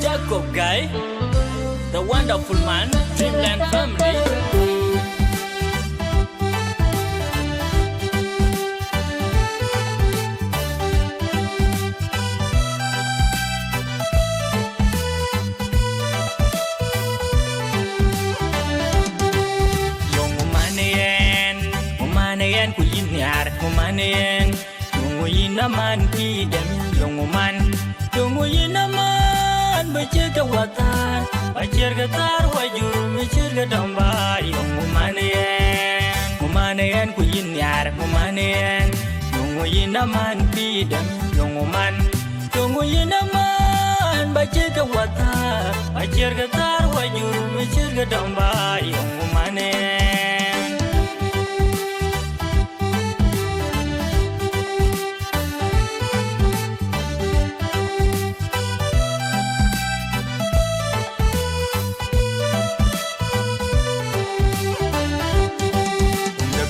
Jacob Guy, the wonderful man, Dreamland family. Ku yinyar kumanen yungu yinaman kidem yungu man yungu yinaman bajega watan bajega tar wajur bajega damba yungu manen ku yinyar kumanen yungu yinaman kidem yungu man yungu yinaman bajega watan bajega tar wajur bajega damba yungu manen.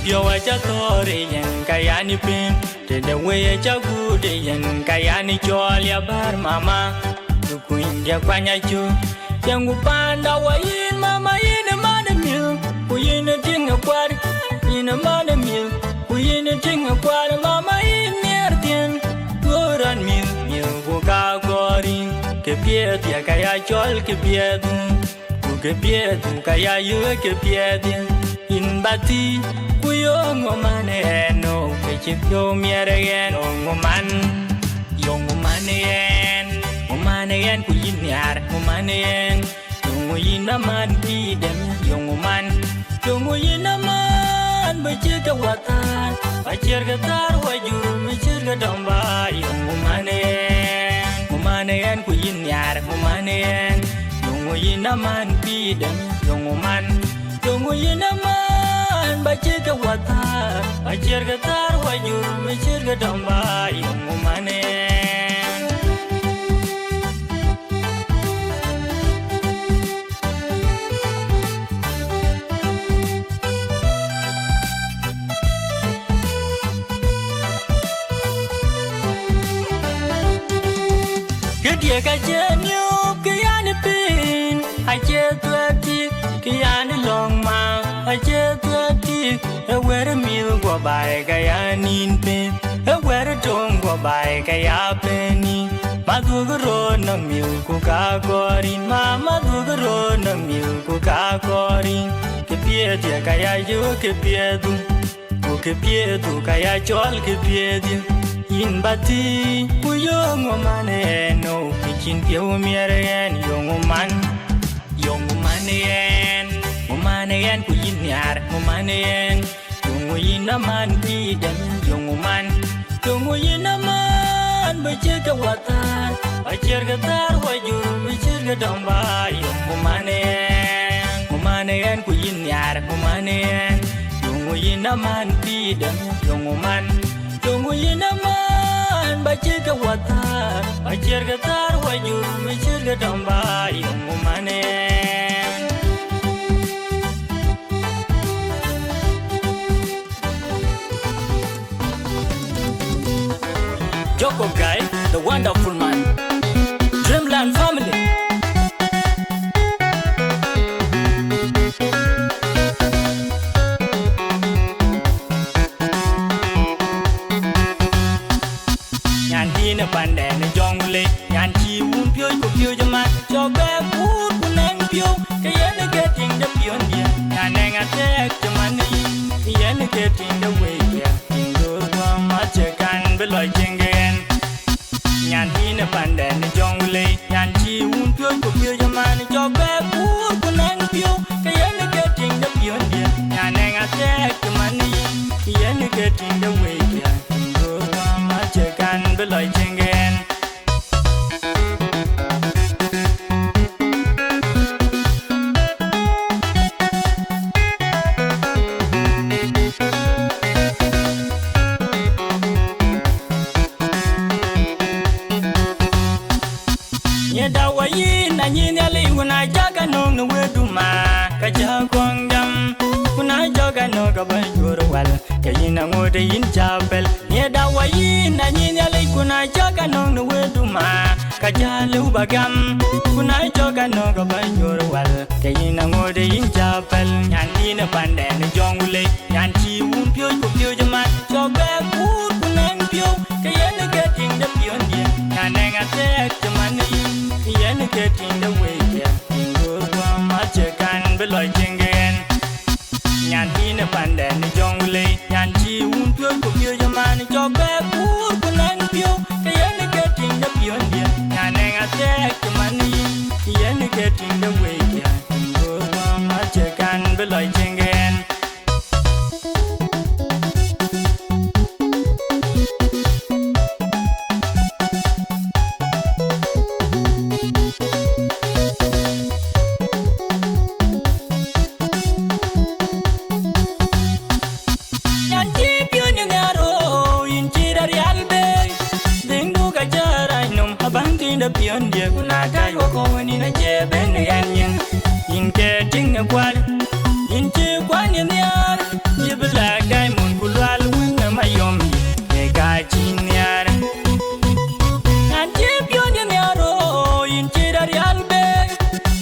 Yo aja tore yang kaya ni pin, tede we aja good yang kaya ni jual ya bar mama, tukuin dia kwanya ju, yang upanda wain mama ina mana mil, kuina tinga kwar, ina mana mil, kuina tinga kwar mama ini artian, goran mil buka goring, kepiet ya kaya jual kepietu, kepietu kaya yu kepiet in bati. Yongo maneno, kechip yo mieragen, yongo manen, ku yinyar, manen, yongo yinaman kidem, yongo yinaman, bajega watan, bajega tar wajur, bajega damba, yongo manen, ku yinyar, manen, yongo yinaman kidem, yongo yinaman. Bajega watan, bajega tar wajur, bajega damba, yungu manen. Kedia kajenyu, kiyani pin, aje tuati, kiyani longma, aje tuati. Where a meal go by Gaya Ninpe, where a tongue go by Gaya Penny, Madugaro no milk coca corin, Mamma Dugaro no milk coca corin, Kepiet Gaya you kepiedu, Kepiedu Gaya Jol kepiedu, in Bati, who young woman, no pitching pure mere young man, Manen, ku yinyar, manen, yungu yinaman kidem, yungu yinaman, bajega watan, bajega tar wajur, bajega damba, yungu manen, ku yinyar, manen, yungu yinaman kidem, yungu yinaman, bajega watan, bajega tar wajur, bajega damba, yungu manen. Jacob Guy, the wonderful man, Dreamland family. Nyan hina pande na jongule, nyan chi un pyo ko pyo jama, jobe put kuneng pyo, kaya na getting the pion dia, nyan nga tek jamani, kaya na getting the way there, ingo kwa machekan beloy jenge. Nyan hina pande na jongule, nyan chi un pyo ko pyo jamani, jobe put kuneng pyo, kaya na getting the pion dia, nyan nga tek jamani, kaya na getting the way there, ingo kwa machekan beloy jenge. Kayina ngode in chapel, nie dawa yin na nyin yale kuna jaga nong no weduma. kajalu bagam kunai joka no go banjur wal kayina ngode yin chapel nyanti na pande na jongule nyanti un pyo ko pyo jama joga kur kunen pyo kayena getting the pion dia kananga tek jamani kayena getting the way dia go wa ma chekan beloy jengen nyanti na pande na jongule nyanti un pyo ko pyo jama joga kur kunen pyo kayena getting the pion dia kananga tek jamani kayena getting the way dia go wa ma chekan beloy jengen pion dia kuna kai wo ko ni na je ben yan yin yin ke ting na kwal yin che kwan yin yar ye bla dai mun kulal win na mayom ye ka chin yar an che pion yin yaro yin che dar yal be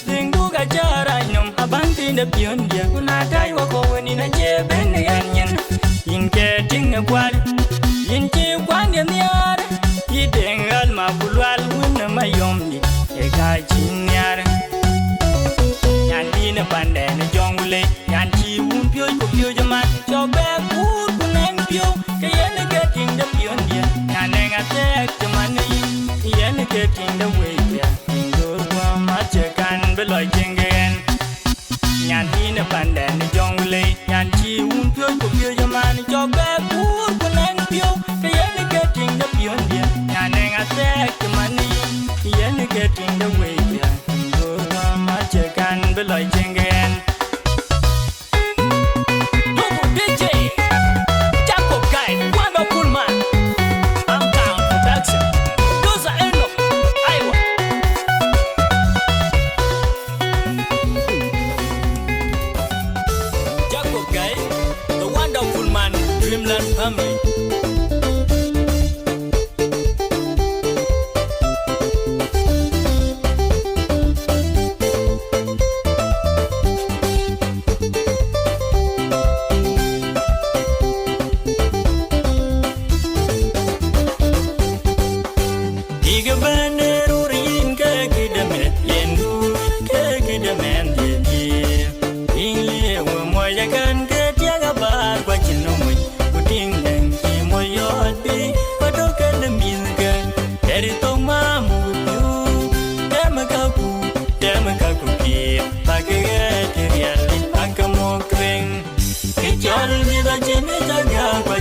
ding du ga jara nyom abang tin de pion dia kuna kai wo ko ni na je ben yan yin ke ting na kwal yin che kwan yin yar ye dengal ma kulal mayom ni e ka jinyar nyanti na pande na jongule nyanti un pyo ko pyo jama jobe kur kunen pyo kayena getting the pion dia kananga tek jamani kayena getting the way dia go wa ma chekan beloy jengen nyanti na pande na jongule nyanti un pyo ko pyo jama jobe kur kunen pyo kayena getting the pion dia kananga tek jamani yen getting the way ya go ma chekan beloy jengen Logo DJ Jacob Guy wonderful man I'm down production those are enough Iowa Jacob Guy the wonderful man Dreamland family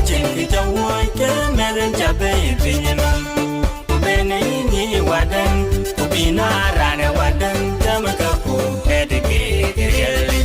Chen ke jawai ke medan jabe pinyanam ubeni ni wadan ubina rana wadan tamakaku edeke riale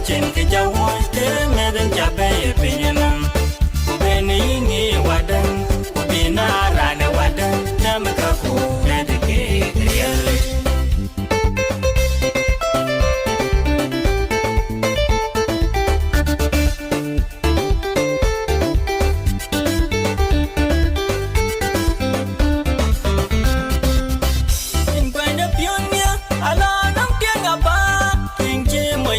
Chen ke jawai ke medan jabe pinyanam ubeni ni wadan ubina rana wadan tamakaku edeke riale in pionia ala nam tianga ba king che mo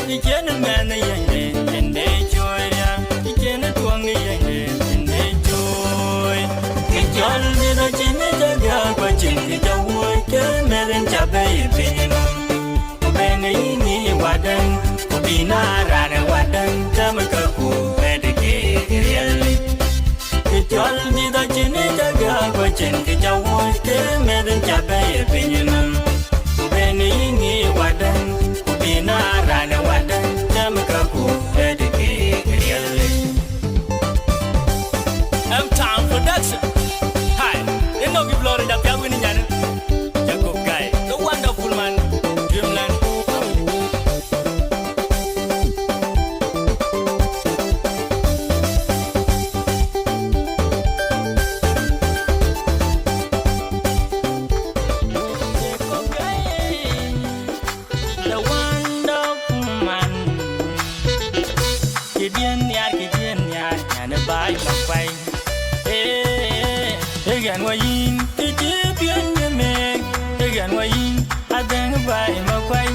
You can't man the young and they joy. You can't twang the young and they joy. It's all little Jimmy Jaga, but Jimmy the work, Melon Jabay, Benny, Wadan, Ubina, Rana, Wadan, Tamaka, Medicaid, really. It's all little Jimmy Jaga, but Jimmy the work, Melon Jabay, Benny, Wadan, Ubina, Rana, Wadan, Tamaka, Medicaid, really. M-Town Production. Hi, you know we've loaded up your winning. Jacob Guy, the wonderful man, Dreamland. Jacob Guy, the wonderful man. Gideon, and a bye, my way. Again, why in the champion you make? Again, why in I think by my way?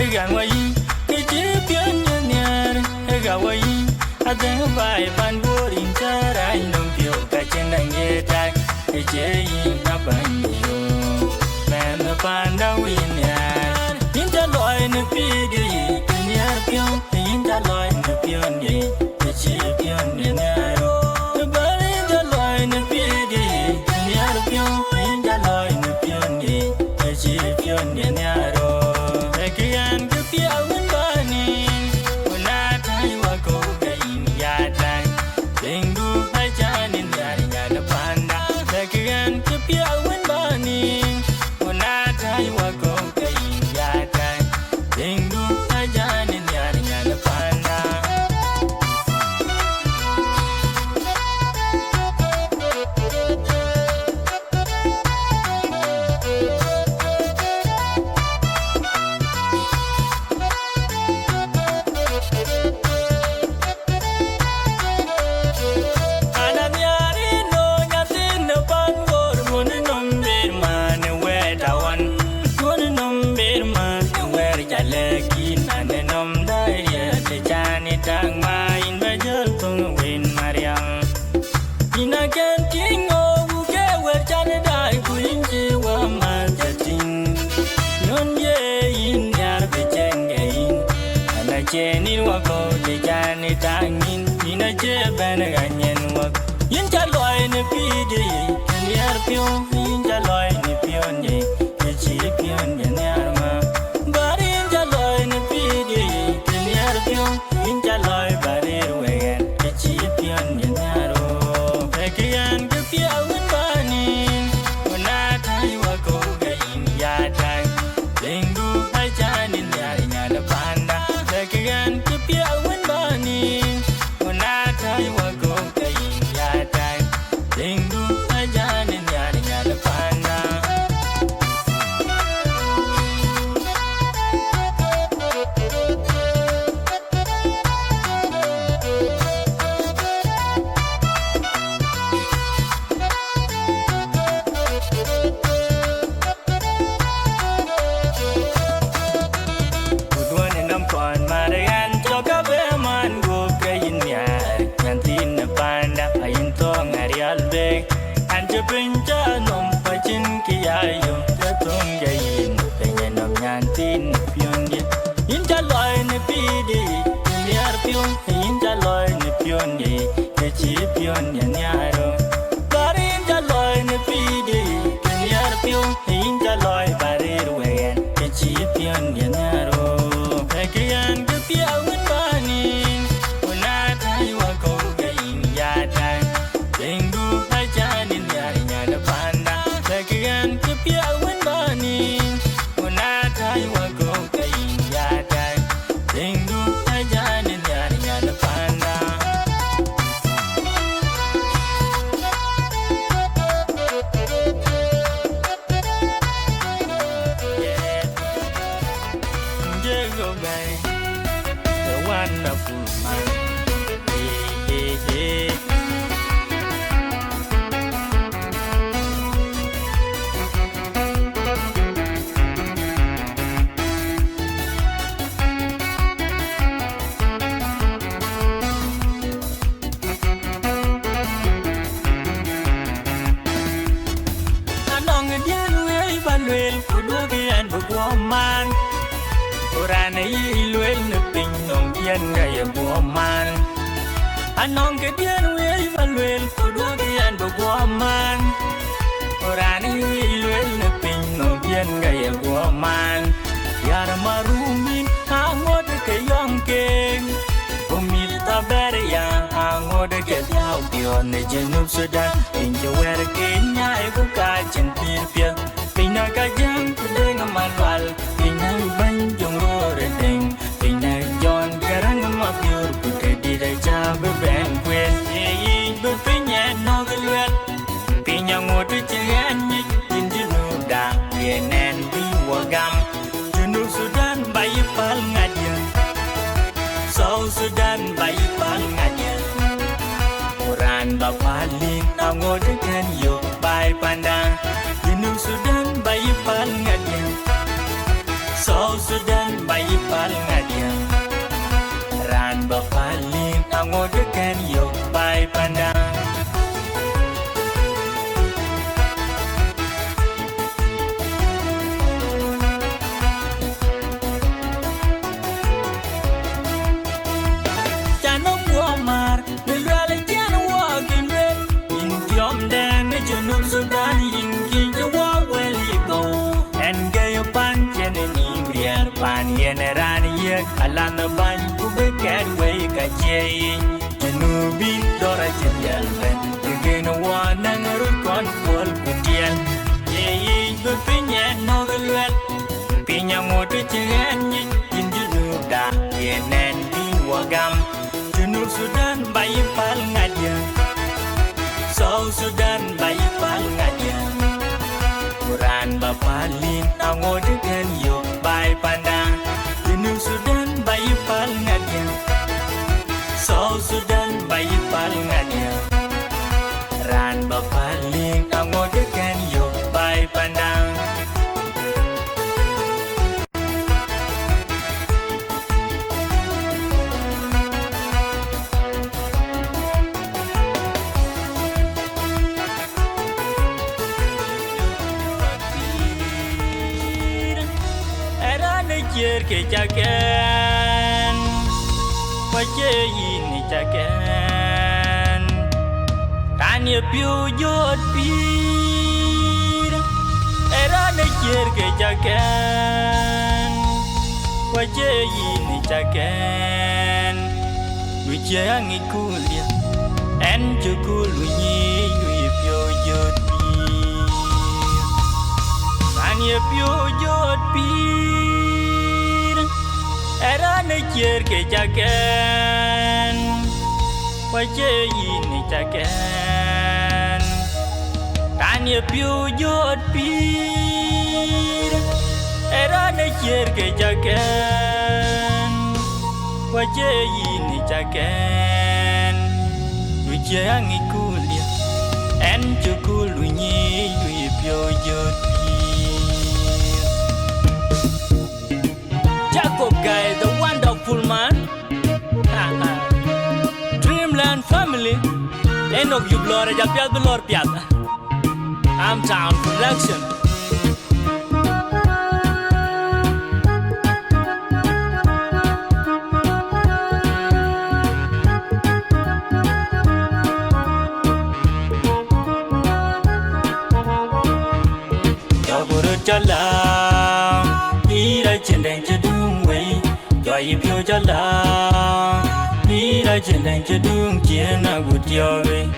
Again, why in the champion you near? Again, why in I think by Banbury in Tara in Lumpio, catching and get back. A jay in a banjo. Man, the panda win yard. In the law in the piggy, in the arpion, in the law in the peony, the champion in the arrow. The body in the law in the piggy. Jenny wako te jani tangin ina je bana ganyen wak yin ta loy ne pidi ni arpio yin ta loy ne pionye ke chi pionye ne arma bari yin ta loy ne pidi ni arpio yin ta loy bari ruwen ke chi pionye ne aro pekian ke pia win bani ona tai wako ga yin ya tai dengu ai jani nyari nyana panda Again, to be a win bunny. When I tell you what go, ya time. Lingu, I jan in the panda. Rana ilwel na pinyong yan gaya buwaman Anong kadiyan wey malwel Kudwag yan buwaman Rana ilwel na pinyong yan gaya buwaman Yara marumin angod kayong king Umita berya angod kayong diyon na Junub Sudan Inja wera Kenya ibu kajan pirpia Pina kajang kudeng amalwal Pina banjong roredeng Pina jon garang mabiur Pute diday jabe bengkwen Yeyi berpinya nogelwet Pinya ngodu cenganyik Junub da Yenen biwagam Junub Sudan bayi pal ngadia South Sudan bayi pal ngadia Quran bapalin angodu kan yo Bayi pandang Junub Sudan bayi pal ngadia South Sudan bayi pal ngadia Ran bapalin angodu kan yo Bayi pandang Sudan yingi jawa well you go and gay pan jenny beer pan yeneran ye alana ban kube cat way ka jay Janubi dora jel ben again one and root con wall kutian ye be pinya no galwel pinya modu chen yin junub da yenen bi wagam Junub Sudan bayi pal ngadia South Sudan bayi pal ngadia Quran bapalin angodu kan yo bayi pandang Junub Sudan bayi pal ngadia South Sudan bayi pal ngadia Ran bapalin angodu kan yo bayi pandang Yer ke jagan Waje ini jagan Tanya piu jod pir Era ne yer ke jagan Waje ini jagan Wije yang ikulia En jukulunyi Yui piu jod pir Tanya piu jod pir Era ne yer ke jagan Waje ini jagan Tanya piu jod pir Era ne yer ke jagan Waje ini jagan Wije yang ikulia En jukulunyi Yui piu jod pir Jacob guy, the wonderful man Dreamland family Enoch you blore japiat belor piat I'm Town Production Jabur jalan Ira cendeng cedung wey Joy pio jalan Ira cendeng cedung Ciena gutio wey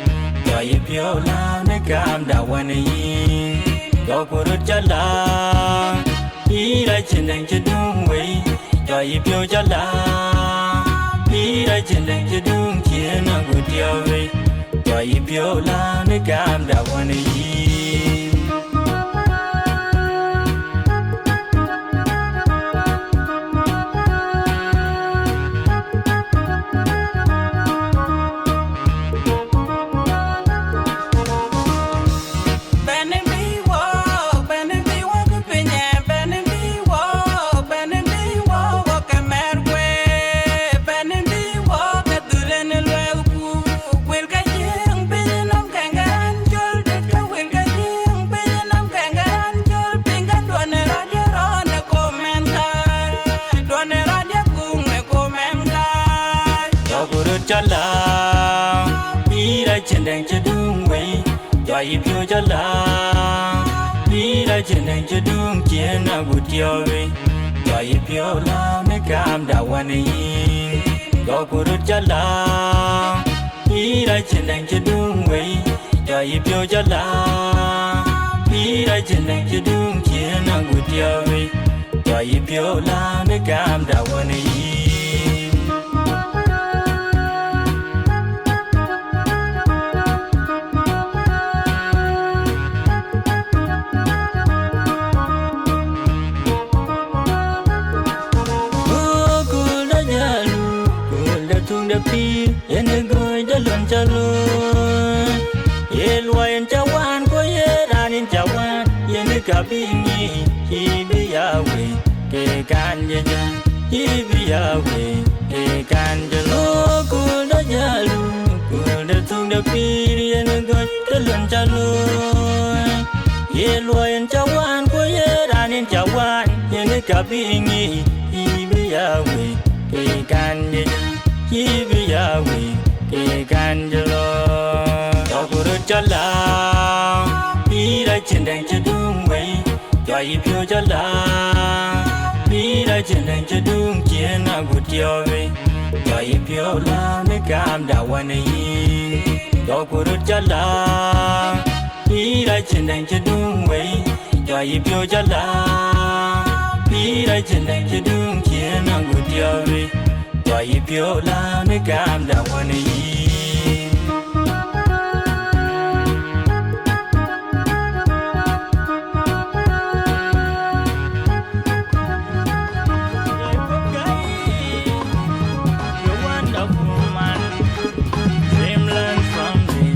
Joy pio la Negam dawan yin Yo kurut jalan Ira cendeng cedung wey Joy pio jalan Ira cendeng cedung Ciena gutio wey Joy pio la Negam dawan yin kurut jala Bira jendeng jedung wei Jai pyo jala Bira jendeng jedung Jena gutiyo wei Jai pyo la Mekam dawani Go kurut jala Bira jendeng jedung wei Jai pyo jala Bira jendeng jedung Jena gutiyo wei Jai pyo la Mekam dawani Pi yen goy jalon jalon ye loyen jawan ko ye ranin jawan yen kabingi hibi yawe ke kan ye ja hibi yawe ke kan jalo kul da jalu kul da tung da pi yen goy jalon jalon ye loyen jawan ko ye ranin jawan yen kabingi hibi yawe ke kan ye ja Hibi yawe ke kanjalo Dokurut jala Bira jendeng jedung wei Jai pyo jala Bira jendeng jedung Jena gutiyo wei Jai pyo la Mekam dawani Dokurut jala Bira jendeng jedung wei Jai pyo jala Bira jendeng jedung Jena gutiyo wei Jai pyo la Mekam dawani You're wonderful man Dream learn from me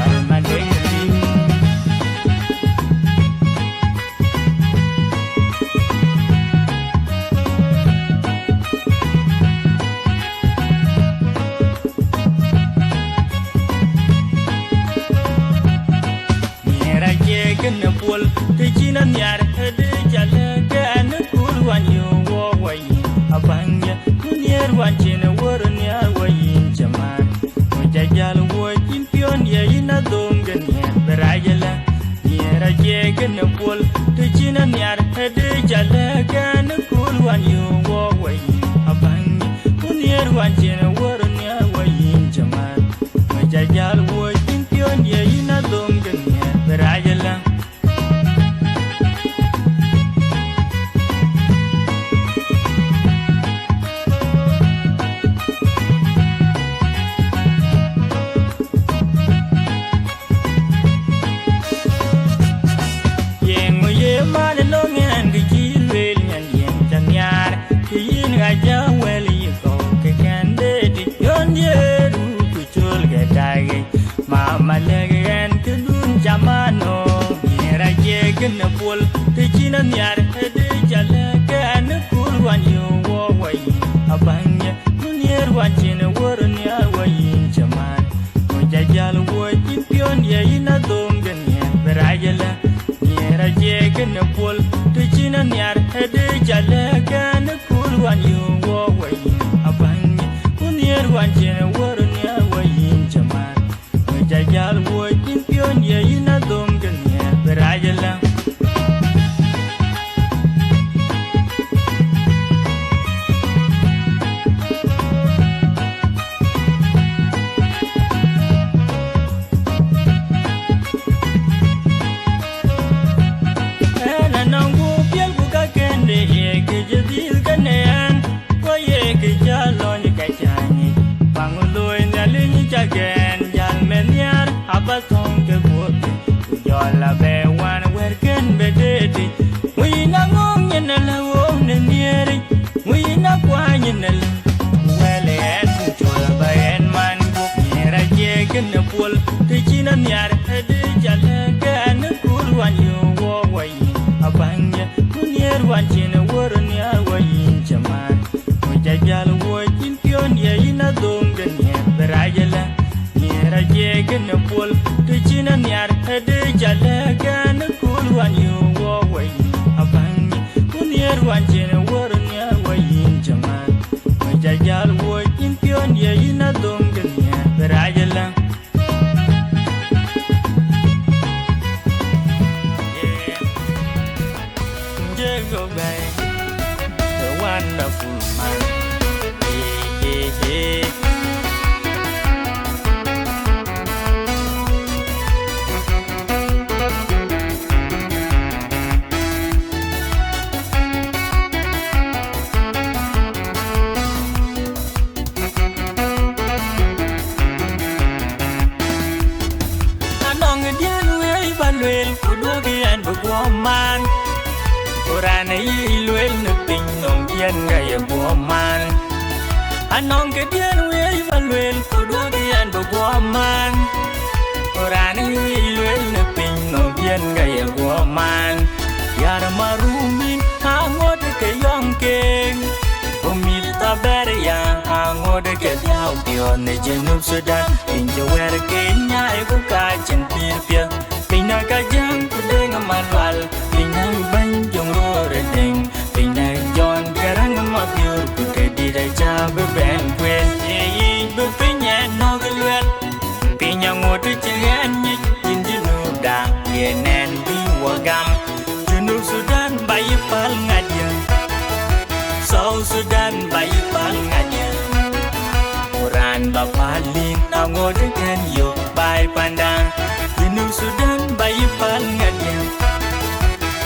All my dignity Kena pul Tijina nyar Hede jala Kana kurwan yu wawayi Abangya Munyar wanchina Waran ya wayin jaman Mujajal wajin pion ya ina dongan ya Berajala Nyara je kena pul Tijina nyar Hede jala Kana kurwan yu wawayi Abangya Munyar wanchina Waran ya wayin jaman Mujajal wajin pion ya ina dongan ya Berajala Mama legan kedun jamano Nyera je kena pul Tijina nyar Hede jala Kana kurwan yu wawayi Abangya Munyer wanchina Waran ya wayin jaman Mujajal wajin pion ya ina dongan ya Berajala Nyera je kena pul Tijina nyar Hede jala Kana kurwan yu wawayi Abangya Munyer wanchina Waran ya wayin jaman Jajal wajin pion ya ina dongan ya Berajala Ena nanggu pial buka kende ye kejedil kanean Kwa ye kejalon kacani Panguloy nalinyi jagen Menyar abatong ke bote Ujola be wan werken bedeti Wina ngong yenala wong nenieri Wina kwa yenala Wele en kuchola ba en man buk Nyera jegen na pul Tijina nyar hede jala Kana kurwan yu wawayi Abangya Munyer wanchina waran ya wayin jaman Mujajal wajin pion ya ina dongan ya Berajala Nyera jegen na pul Tijina nyar hede jala Kana kurwan yu wawayi Abangya Munyer wanchina waran ya wayin jaman Mujajal wajin Rana ilwel na ping nong dian gaya buaman Anong ke dian wei valwel Kudwa dian buaman Rana ilwel na ping nong dian gaya buaman Yara marumin angod ke yongkeng Umita beria angod ke diau pion ne Junub Sudan Pinja wer Kenya ibu kajen pirpia Pina kajang kudeng amalwal Pina banjong roredeng Pina jon karang amabiur Kude didai cabe ben kwen Yeyi bepinya nogelwet Pinya ngodu cegan nyik Indi nuda Yenen biwagam Junub Sudan bayi pal ngadia South Sudan bayi pal ngadia Quran bapalin Angodu kan yo Bayi pandang Junub Sudan bayi pal ngadia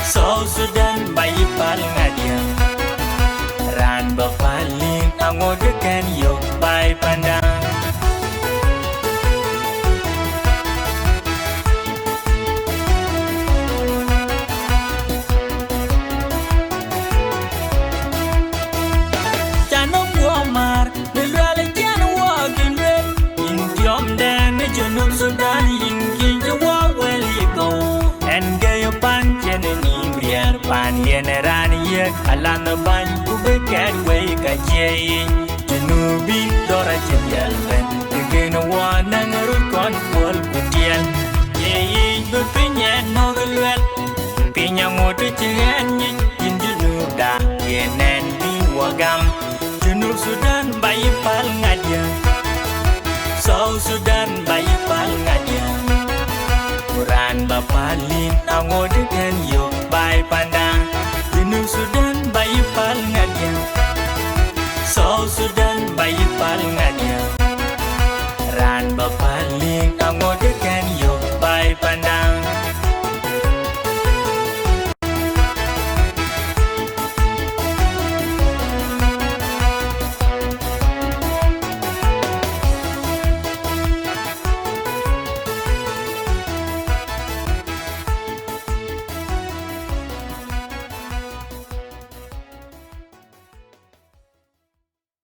South Sudan bayi pal ngadia Ran bapalin Angodu kan yo Bayi pandang Junub Sudan yingin jawa well you go and get your pan jenny briar pan yeneran ye alana ban kubekat we ka jey Junubi dora jeyal ben again one and root con pol kutian ye bepinya nogelwel pinya ngodu cegan yin Junub da yenen bi wagam Junub Sudan bayi pal ngadia South Sudan bayi pal ngadia Quran bapalin angodu kan yo bayi pandang Junub Sudan bayi pal ngadia South Sudan bayi pal ngadia Ran bapalin angodu